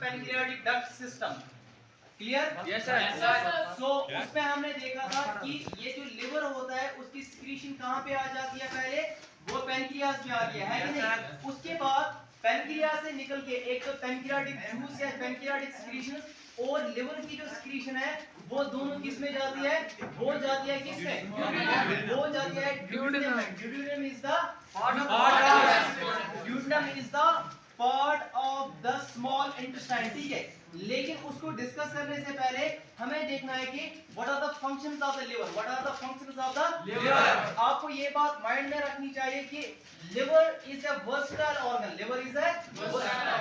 Pancreatic duct system. Clear? Yes sir. So उसमें हमने देखा था कि ये जो लिवर होता है उसकी सिक्रीशन कहाँ पे आ जाती है, पहले वो पैनक्रियाज में आती है कि नहीं? उसके बाद पैनक्रियाज से निकल के एक तो पैनक्रियाटिक जूस या पैनक्रियाटिक सिक्रीशन और लिवर की जो सिक्रीशन है वो दोनों किस में जाती है? वो जाती है किस में? वो जाती है duodenum. Duodenum is the part of the small intestine. ठीक है, लेकिन उसको डिस्कस करने से पहले हमें देखना है कि what are the functions of the liver. What are the functions of the liver? आपको ये बात माइंड में रखनी चाहिए कि liver is a versatile organ. Liver is a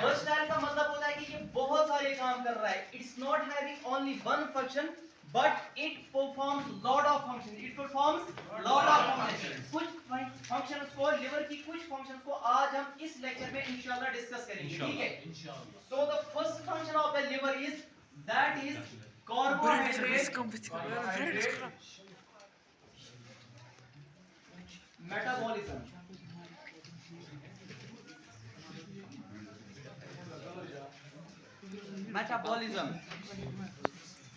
versatile का मतलब होता है कि ये बहुत सारे काम कर रहा है। It's not having only one function but it performs lot of functions. It performs lot of functions. कुछ functions को, liver की कुछ functions को आज हम इस lecture में इंशाल्लाह discuss करेंगे। ठीक है? So the first function of the liver is that is carbohydrate metabolism. Metabolism.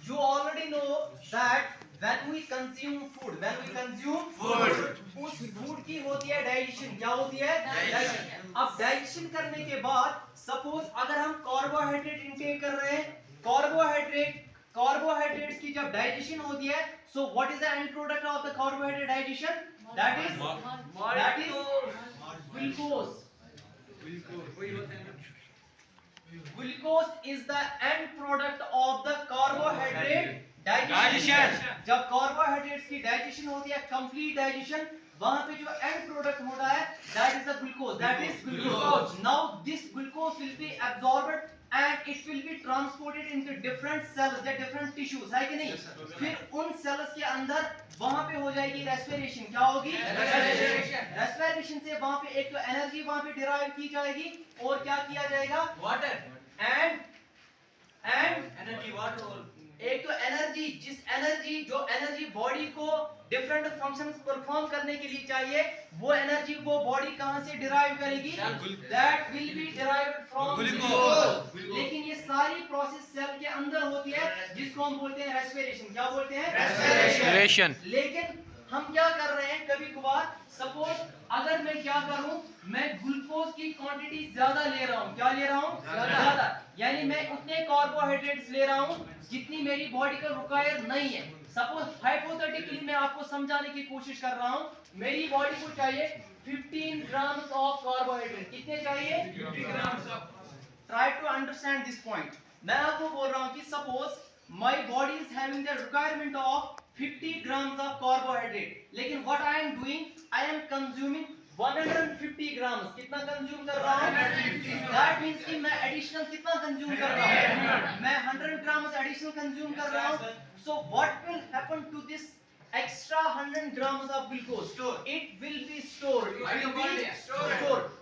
You already know that when we consume food, उस food की होती है digestion। क्या होती है? Digestion। अब digestion करने के बाद suppose अगर हम carbohydrate intake कर रहे हैं, carbohydrates की जब digestion होती है, so what is the end product of the carbohydrate digestion? That is glucose. Glucose is the end product of the carbohydrate digestion. जब carbohydrates की digestion होती है, complete digestion, वहां पे जो end product होता है, that is the glucose. That is glucose. Now this glucose will be absorbed and it will be transported into different cells, the different tissues, है कि नहीं? फिर उन cells के अंदर वहां पे हो जाएगी respiration। क्या होगी? respiration से वहां पे एक तो energy वहां पे derive की जाएगी और क्या किया जाएगा? water and energy water। एक तो एनर्जी, जो एनर्जी बॉडी को डिफरेंट फंक्शंस परफॉर्म करने के लिए चाहिए, वो एनर्जी को बॉडी कहां से डिराइव करेगी? That will be derived from glucose. लेकिन ये सारी प्रोसेस सेल के अंदर होती है जिसको हम बोलते हैं रेस्पिरेशन। क्या बोलते हैं? रेस्पिरेशन। लेकिन हम क्या कर रहे हैं, कभी कभार सपोज अगर मैं क्या करूं, मैं ग्लूकोज की क्वांटिटी ज्यादा ले रहा हूं। क्या ले रहा हूं? ज्यादा। यानी मैं उतने कार्बोहाइड्रेट्स ले रहा हूं जितनी मेरी बॉडी को रिक्वायर नहीं है। सपोज हाइपोथेटिकली मैं आपको समझाने की कोशिश कर रहा हूं, मेरी बॉडी को चाहिए 15 ग्राम्स ऑफ कार्बोहाइड्रेट। कितने चाहिए? 15 grams. Try to understand this point. मैं आपको बोल रहा हूं कि suppose my body is having the requirement of 50 grams of carbohydrate, लेकिन what I am doing, I am consuming 150 grams। कितना कंज्यूम कर रहा हूँ? That means कि मैं एडिशनल कितना कंज्यूम कर रहा हूँ? मैं 100 grams एडिशनल कंज्यूम कर रहा हूँ। So what will happen to this extra 100 grams of glucose? It will be stored.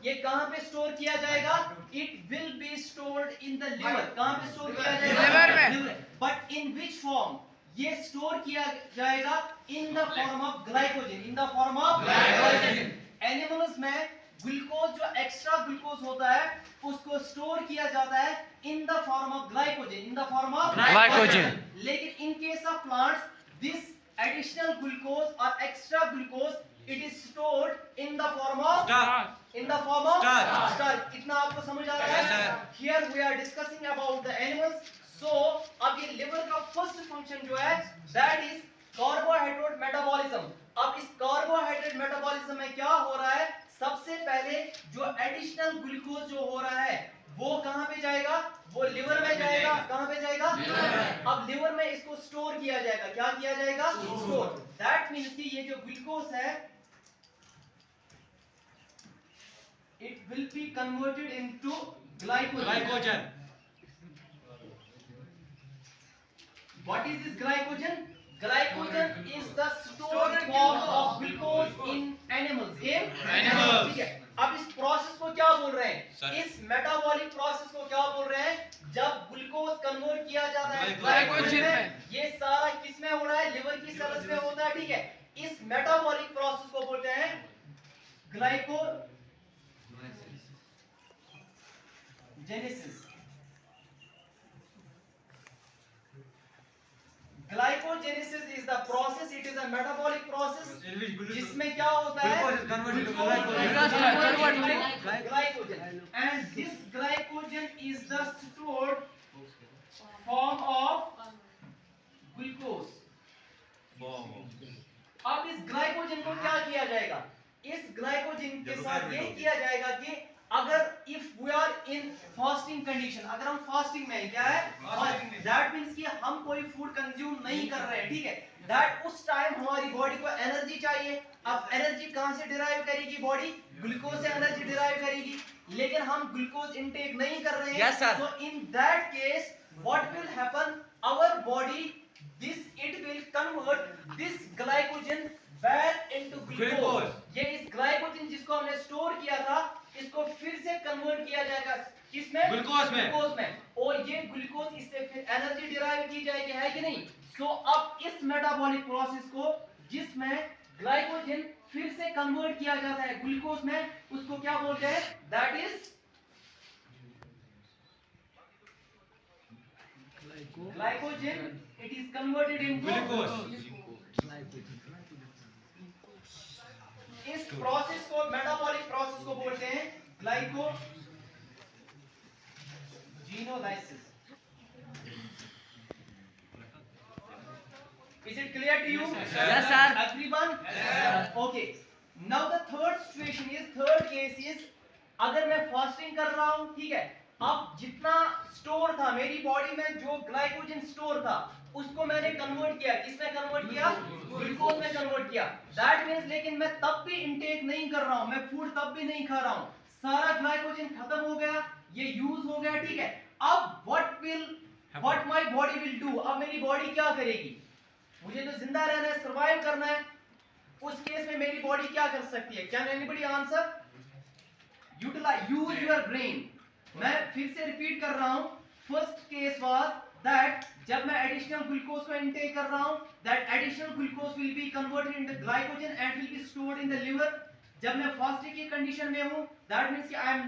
ये कहाँ पे स्टोर किया जाएगा? It will be stored in the liver. कहाँ पे स्टोर किया जाएगा? लिवर में। But in which form? ये स्टोर किया जाएगा in the form of glycogen. In the form of glycogen. Animals में ग्लूकोज, जो एक्स्ट्रा ग्लूकोज होता है, उसको स्टोर किया जाता है in the form of glycogen. In the form of glycogen. लेकिन in case of plants, this additional glucose or extra glucose, it is stored in the form of starch। इतना आपको समझ आ रहा है? Here we are discussing about the animals. So अब ये liver का first function जो है, that is कार्बोहाइड्रेट मेटाबॉलिज्म। अब इस कार्बोहाइड्रेट मेटाबॉलिज्म में क्या हो रहा है? सबसे पहले जो एडिशनल ग्लूकोज जो हो रहा है वो कहां पे जाएगा? वो लिवर में जाएगा। कहां पे जाएगा? अब लिवर में इसको स्टोर किया जाएगा। क्या किया जाएगा? स्टोर। दैट मींस कि ये जो ग्लूकोज है, it will be converted into glycogen। What is this glycogen? Glycogen is the stored form of glucose in animals। ठीक है। अब इस प्रोसेस को क्या बोल रहे हैं? इस मेटाबॉलिक प्रोसेस को क्या बोल रहे हैं? जब ग्लूकोज कन्वर्ट किया जाता है ग्लाइकोजन में, ये सारा किस में हो रहा है? लिवर की सेल्स में होता है। ठीक है। इस मेटाबॉलिक प्रोसेस को बोलते हैं glycogenesis. Glycogenesis is the process, it is a metabolic process जिसमें क्या होता है, glycogen, and this glycogen is the stored form of glucose. अब इस ग्लाइकोजन को क्या किया जाएगा, इस ग्लाइकोजन के साथ ये किया जाएगा कि अगर if we are in fasting condition, अगर हम फास्टिंग में क्या है, दैट मींस कि हम कोई फूड कंज्यूम नहीं कर रहे हैं, ठीक है, दैट उस टाइम हमारी बॉडी को एनर्जी चाहिए। अब एनर्जी कहां से डिराइव करेगी बॉडी, ग्लूकोज से एनर्जी डिराइव करेगी, लेकिन हम ग्लूकोज इनटेक नहीं कर रहे हैं। So in that case what will happen, our body this it will convert this glycogen back into glucose। ये इस ग्लाइकोजन जिसको हमने स्टोर किया था इसको फिर से कन्वर्ट किया जाएगा किसमें, ग्लूकोज में, और ये ग्लूकोज इससे फिर एनर्जी डिराइव की जाएगी, है कि नहीं। सो अब इस मेटाबॉलिक प्रोसेस को जिसमें ग्लाइकोजन फिर से कन्वर्ट किया जाता है ग्लूकोज में, उसको क्या बोलते हैं, that is glycogen, it is converted into glucose। इस प्रोसेस को, मेटाबॉलिक प्रोसेस को बोलते हैं glycogenolysis. Is it clear to you? Yes, sir. Everyone? Yes. Okay. Now the third situation is, third case is, अगर मैं फास्टिंग कर रहा हूं, ठीक है, अब जितना स्टोर था मेरी बॉडी में, जो ग्लाइकोजन स्टोर था उसको मैंने कन्वर्ट किया, किसमें कन्वर्ट किया, ग्लूकोज में कन्वर्ट किया। दैट मींस लेकिन मैं तब भी इनटेक नहीं कर रहा हूं, मैं फूड तब भी नहीं खा रहा हूं, सारा ग्लाइकोजन खत्म हो गया, ये यूज हो गया, ठीक है। अब what my body will do, अब मेरी बॉडी क्या करेगी, मुझे तो जिंदा रहना है, सर्वाइव करना है, उस केस में मेरी बॉडी क्या कर सकती है, can anybody answer, use your brain. मैं फिर से रिपीट कर रहा हूं, फर्स्ट केस वाज दैट जब मैं एडिशनल ग्लूकोज को इनटेक कर रहा हूं, that additional glucose will be converted into glycogen and will be stored in the liver. जब मैं फास्टिंग की कंडीशन में हूं, दैट मींस कि I am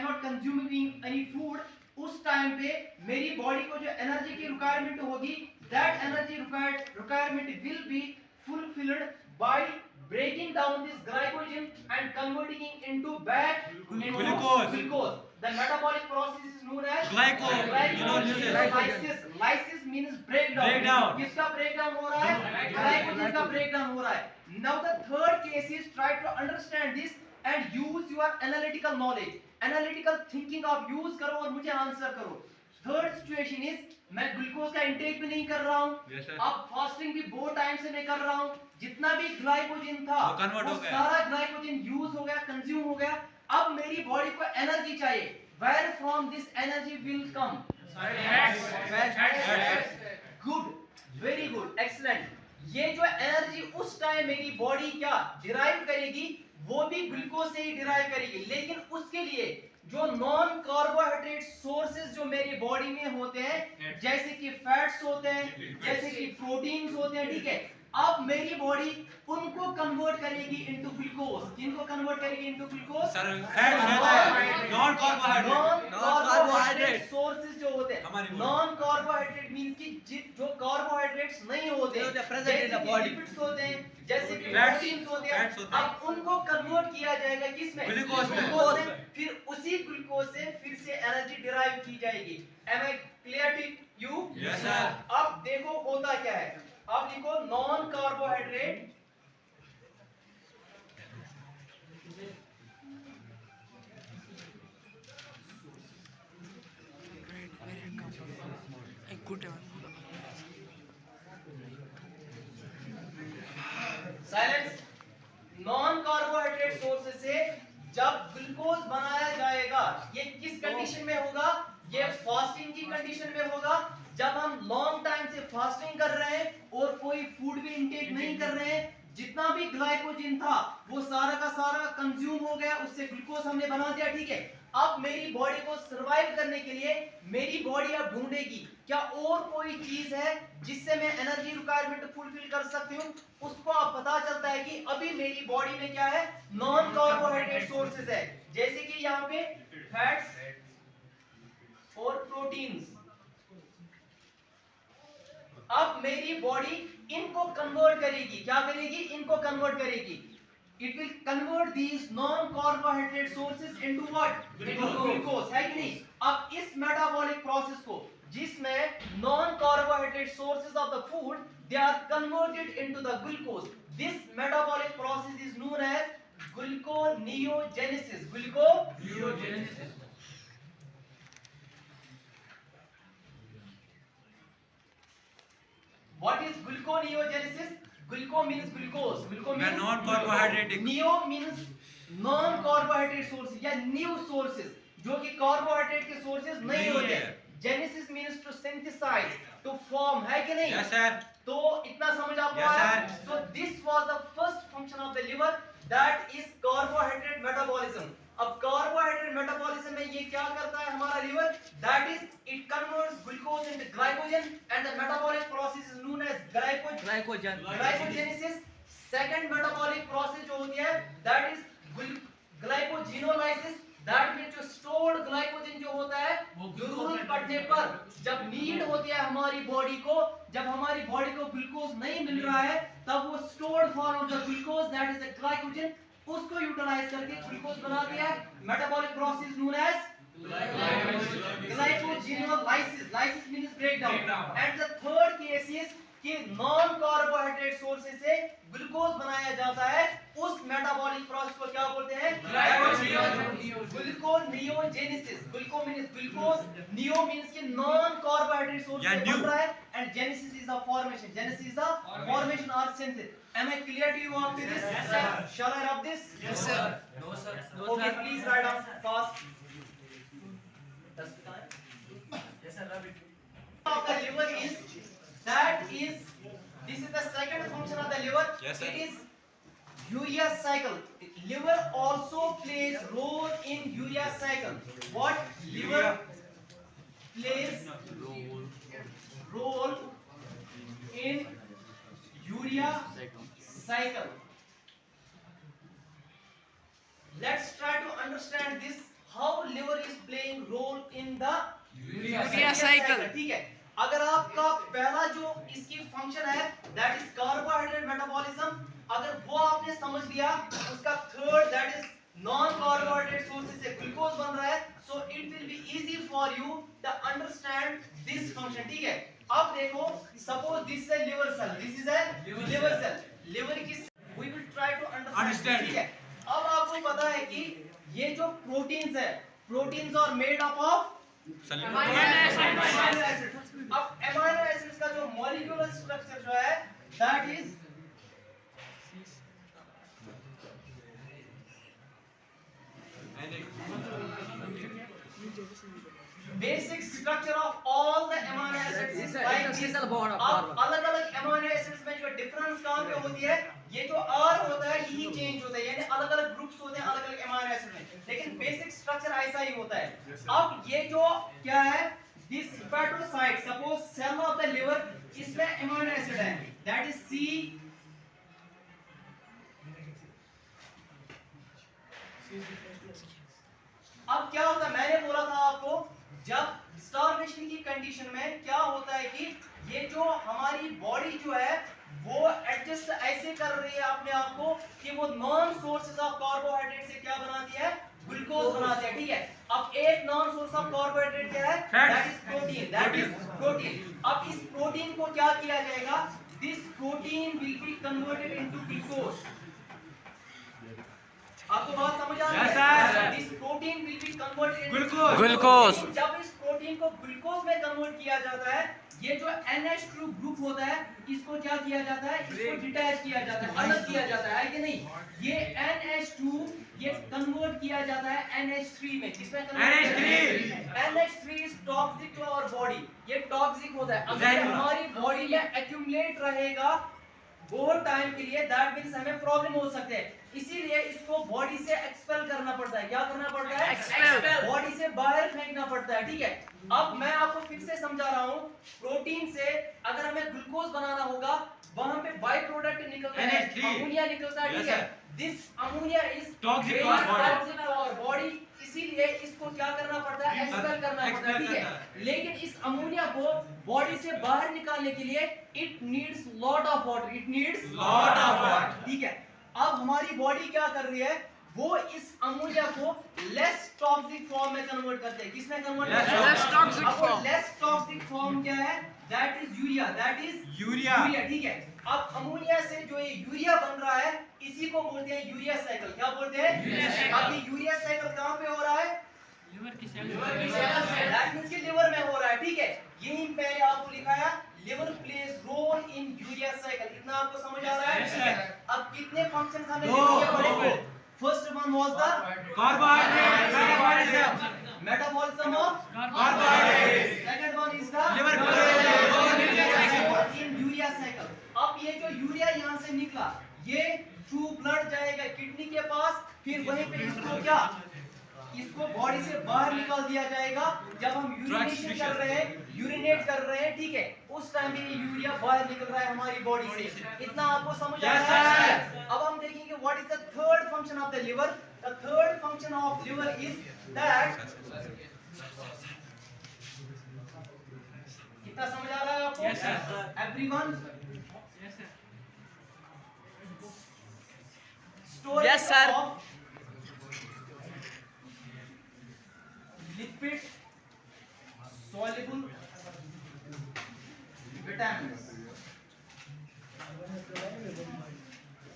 not consuming any food, उस टाइम पे मेरी बॉडी को जो एनर्जी की रिक्वायरमेंट होगी, that energy requirement will be fulfilled by breaking down this glycogen and converting it into back into glucose। The metabolic process is known as glycolysis। Lysis means breakdown। किसका breakdown हो रहा है, glycogen का breakdown हो रहा है। Now the third case is, try to understand this and use your analytical knowledge, analytical thinking आप use करो और मुझे आंसर करो। थर्ड सिचुएशन इज, मैं ग्लूकोज का इंटेक भी नहीं कर रहा हूं, अब फास्टिंग भी बहुत टाइम से मैं कर रहा हूं, जितना भी ग्लाइकोजन था वो सारा ग्लाइकोजन यूज हो गया, कंज्यूम हो गया, अब मेरी बॉडी को एनर्जी चाहिए, where from this energy will come, good, very good, excellent. ये जो एनर्जी उस टाइम मेरी बॉडी क्या डिराइव करेगी, वो भी ग्लूकोज से ही डिराइव करेगी, लेकिन उसके लिए जो नॉन कार्बोहाइड्रेट सोर्सेज जो मेरी बॉडी में होते हैं, जैसे कि फैट्स होते हैं, जैसे कि प्रोटीन्स होते हैं, ठीक है, अब मेरी बॉडी उनको कन्वर्ट करेगी इनटू ग्लूकोज। किनको कन्वर्ट करेगी into glucose, non carbohydrate sources जो होते हैं। नॉन कार्बोहाइड्रेट मींस कि जो कार्बोहाइड्रेट्स नहीं होते, जैसे कि लिपिड्स होते हैं, जैसे कि प्रोटीन्स होते हैं, अब उनको कन्वर्ट किया जाएगा किसमें, ग्लूकोज में, फिर उसी ग्लूकोज से फिर से एनर्जी डिराइव की जाएगी। Am I clear to you? Yes sir. अब देखो होता क्या है, अब लिखो non carbohydrate silence. Non carbohydrate sources से जब ग्लूकोज बनाया जाएगा, ये किस कंडीशन में होगा, ये फास्टिंग की कंडीशन में होगा, जब हम लॉन्ग टाइम से फास्टिंग कर रहे हैं और कोई फूड भी इंटेक नहीं कर रहे हैं, जितना भी ग्लाइकोजन था वो सारा का सारा कंज्यूम हो गया, उससे ग्लूकोज हमने बना दिया, ठीक है। अब मेरी बॉडी को सरवाइव करने के लिए मेरी बॉडी अब ढूंढेगी क्या और कोई चीज है जिससे मैं एनर्जी रिक्वायरमेंट फुलफिल कर सकती हूँ। उसको अब पता चलता है कि अभी मेरी बॉडी में क्या है, नॉन कार्बोहाइड्रेट सोर्सेज है, जैसे कि यहाँ पे फैट्स और प्रोटीन्स। अब मेरी बॉडी इनको कन्वर्ट करेगी, क्या करेगी? इनको कन्वर्ट करेगी। It will convert these non-carbohydrate sources into what? Glucose, है कि नहीं? अब इस metabolic process को, जिसमें non-carbohydrate sources of the food they are converted into the glucose. This metabolic process is known as gluconeogenesis. Gluconeogenesis. What is gluconeogenesis? Gluco means glucose. Gluco means non-carbohydrate. Neo means non-carbohydrate sources या new sources जो कि carbohydrate के sources नहीं होते। Genesis means to synthesize, to form, है कि नहीं? Yes sir. तो इतना समझ आपको Yes, आया? sir. So this was the first function of the liver, that is carbohydrate metabolism. अब carbohydrate metabolism में ये क्या करता है हमारा liver? That is it converts glucose into glycogen and the metabolic process is known as glycogenesis. Second metabolic process जो होती है that is glycogenolysis. That means जो stored glycogen जो होता है जरूरत पड़ने पर, जब नीड होती है हमारी बॉडी को, जब हमारी बॉडी को ग्लूकोज नहीं मिल रहा है, तब वो stored form of the glucose that is the glycogen उसको यूटिलाइज करके ग्लूकोज बना दिया है। Metabolic process known as glycogenolysis. Lysis means breakdown. And the third case is कि नॉन कार्बोहाइड्रेट सोर्सेज से ग्लूकोज बनाया जाता है, उस मेटाबॉलिक प्रोसेस को क्या बोलते हैं? Gluconeogenesis. ग्लूको means glucose, neo means कि नॉन कार्बोहाइड्रेट सोर्स से बन रहा है, and genesis is the formation. Genesis is the formation और synthesis. Am I clear to you up to this? Yes, sir. Shall I rub this? Yes sir. No sir. Okay, please write down fast. Yes sir. Rub it. Of the liver is that is this is the second function of the liver. Yes, sir. It is urea cycle. Liver also plays role in urea cycle. What? Liver plays role in urea cycle. Let's try to understand this, how liver is playing role in the urea cycle. ठीक है, अगर आपका पहला जो इसकी function है that is carbohydrate metabolism, अगर वो आपने समझ लिया, उसका third that is non carbohydrate sources से ग्लूकोज बन रहा है, so it will be easy for you to understand this function. ठीक है, अब देखो, suppose this is a liver cell, this is a liver cell. Liver की we will try to understand. ठीक है, अब आपको पता है कि ये जो प्रोटीन्स है, proteins are made up of amino acid. अब अमीनो एसिड्स का जो मॉलिक्यूलर स्ट्रक्चर जो है that is basic structure of all the amino acids is like this. अब अलग-अलग amino acids में जो डिफरेंस कहाँ पे होती है, ये जो R होता है यही चेंज होता है, यानी अलग-अलग ग्रुप्स होते हैं अलग-अलग amino acid में, लेकिन बेसिक स्ट्रक्चर ऐसा ही होता है. अब ये जो क्या है, this hepatocyte, suppose cell of the liver, इसमें amino acid है, that is C. अब क्या होता है, मैंने बोला था आपको, जब स्टार्वेशन की कंडीशन में क्या होता है कि ये जो हमारी बॉडी जो है वो एडजस्ट ऐसे कर रही है अपने आप को कि वो नॉन सोर्सेज ऑफ कार्बोहाइड्रेट से क्या बनाती है, ग्लूकोज बनाती है. ठीक है, अब एक नॉन सोर्स ऑफ कार्बोहाइड्रेट क्या है, that is protein. That is protein. अब इस प्रोटीन को क्या किया जाएगा, this protein will be converted into glucose. आपको बात समझ आ रही है? This protein will be converted into glucose. जब इस प्रोटीन को ग्लूकोज में कन्वर्ट किया जाता है, ये जो NH2 ग्रुप होता है इसको क्या किया जाता है, इसको डिटैच किया जाता है, अलग किया जाता है कि नहीं. ये NH2 ये कन्वर्ट किया जाता है NH3 में. किसमें NH3 is toxic to our body. ये टॉक्सिक होता है, अगर हमारी बॉडी में एक्यूमुलेट रहेगा बहुत टाइम के लिए, दैट मींस हमें प्रॉब्लम हो सकते हैं. इसीलिए इसको बॉडी से एक्सपेल करना पड़ता है. क्या करना पड़ता है, एक्सपेल. बॉडी से बाहर फेंकना पड़ता है. ठीक है, अब मैं आपको फिर से समझा रहा हूँ, प्रोटीन से अगर हमें ग्लूकोज बनाना होगा, वहां पे बाय प्रोडक्ट निकलता है, अमोनिया निकलता है. ठीक है, this ammonia is toxic to our body, इसीलिए इसको क्या करना पड़ता है, एक्सपेल करना पड़ता है. ठीक है, लेकिन इस अमोनिया को बॉडी से बाहर निकालने के लिए it needs lot of water, it needs Lot of water. ठीक है। अब हमारी बॉडी क्या कर रही है, वो इस अमोनिया को लेस टॉक्सिक फॉर्म में कन्वर्ट करते हैं। किसमें कन्वर्ट Less करते हैं? toxic अब वो form. लेस टॉक्सिक फॉर्म क्या है? That is urea, that is urea. ठीक है। अब अमोनिया से जो ये यूरिया बन रहा है, इसी को बोलते हैं यूरिया साइकिल। क्या बोलते हैं? Urea cycle. अब ये यूरिया साइकिल कहाँ पे हो रहा है? लिवर की सेल दैट मींस कि लिवर में हो रहा है, ठीक है। यही मैंने आपको लिखाया, liver plays role in urea cycle. इतना आपको समझ आ रहा है? Yes, ठीक है। अब कितने फंक्शंस हमें दो. लिखने पड़ेंगे? First one was the Carbohydrate metabolism. metabolism of Carbohydrates. second one is the Liver in urea cycle. अब ये जो यूरिया यहाँ से निकला, ये थ्रू ब्लड जाएगा किडनी के पास, फिर वहीं पे इसको क्या, इसको बॉडी से बाहर निकाल दिया जाएगा। जब हम यूरिनेशन कर रहे हैं, यूरिनेट कर रहे हैं, ठीक है, उस टाइम में ये यूरिया बाहर निकल रहा है हमारी बॉडी से। इतना आपको समझ आ Yes, रहा है? sir. अब हम देखेंगे what is the third function of the liver. The third function of liver is that, कितना समझ आ रहा है आपको? Yes, sir. Everyone? Yes sir Storage Yes, sir. of lipid soluble vitamins।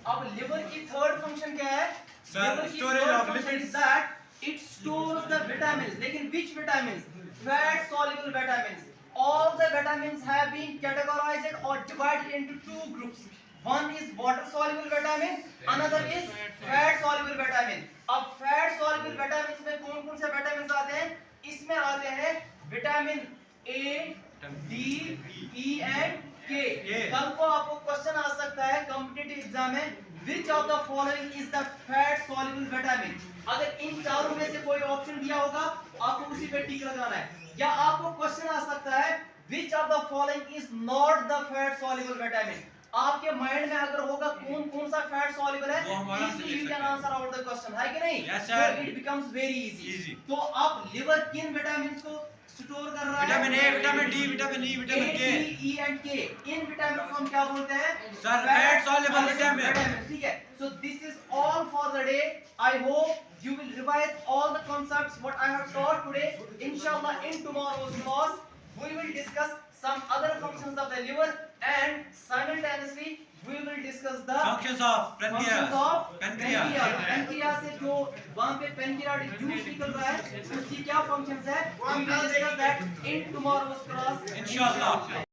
अब लिवर की थर्ड फंक्शन क्या है? Sir, लिवर की storage third of function lipids. is that it stores the vitamins। लेकिन which vitamins? Fat soluble vitamins। All the vitamins have been categorized or divided into two groups। One is water soluble vitamin, another is fat soluble vitamin। अब fat soluble vitamins में कौन कौन से vitamins आते हैं? इसमें आते हैं vitamin A, D, E and के। कल को आपको क्वेश्चन आ सकता है कॉम्पिटिटिव एग्जाम में, which of the following is the fat soluble vitamin। अगर इन चारों में से कोई ऑप्शन दिया होगा, आपको उसी पे टिक लगाना है। या आपको क्वेश्चन आ सकता है which of the following is not the fat soluble vitamin। आपके माइंड में अगर होगा कौन कौन सा फैट सॉल्युबल है, वो हमारा easily you can answer out the question, है कि नहीं? Yes, So sir. it becomes very easy। Easy. तो आप लिवर किन विटामिन को स्टोर कर रहा है? Vitamin A, vitamin D, vitamin E, vitamin K. E and के। इन विटामिन को हम क्या बोलते हैं? Sir, fat soluble vitamin। ठीक है। So this is all for the day। I hope you will revise all the concepts what I have taught today। Inshallah in tomorrow's class we will discuss some other functions of the liver and simultaneously we will discuss the Functions of functions of pancreas. pancreas से जो वहाँ पे pancreatic juice निकल रहा है, उसकी क्या functions है? We will discuss that in tomorrow's class। Inshallah।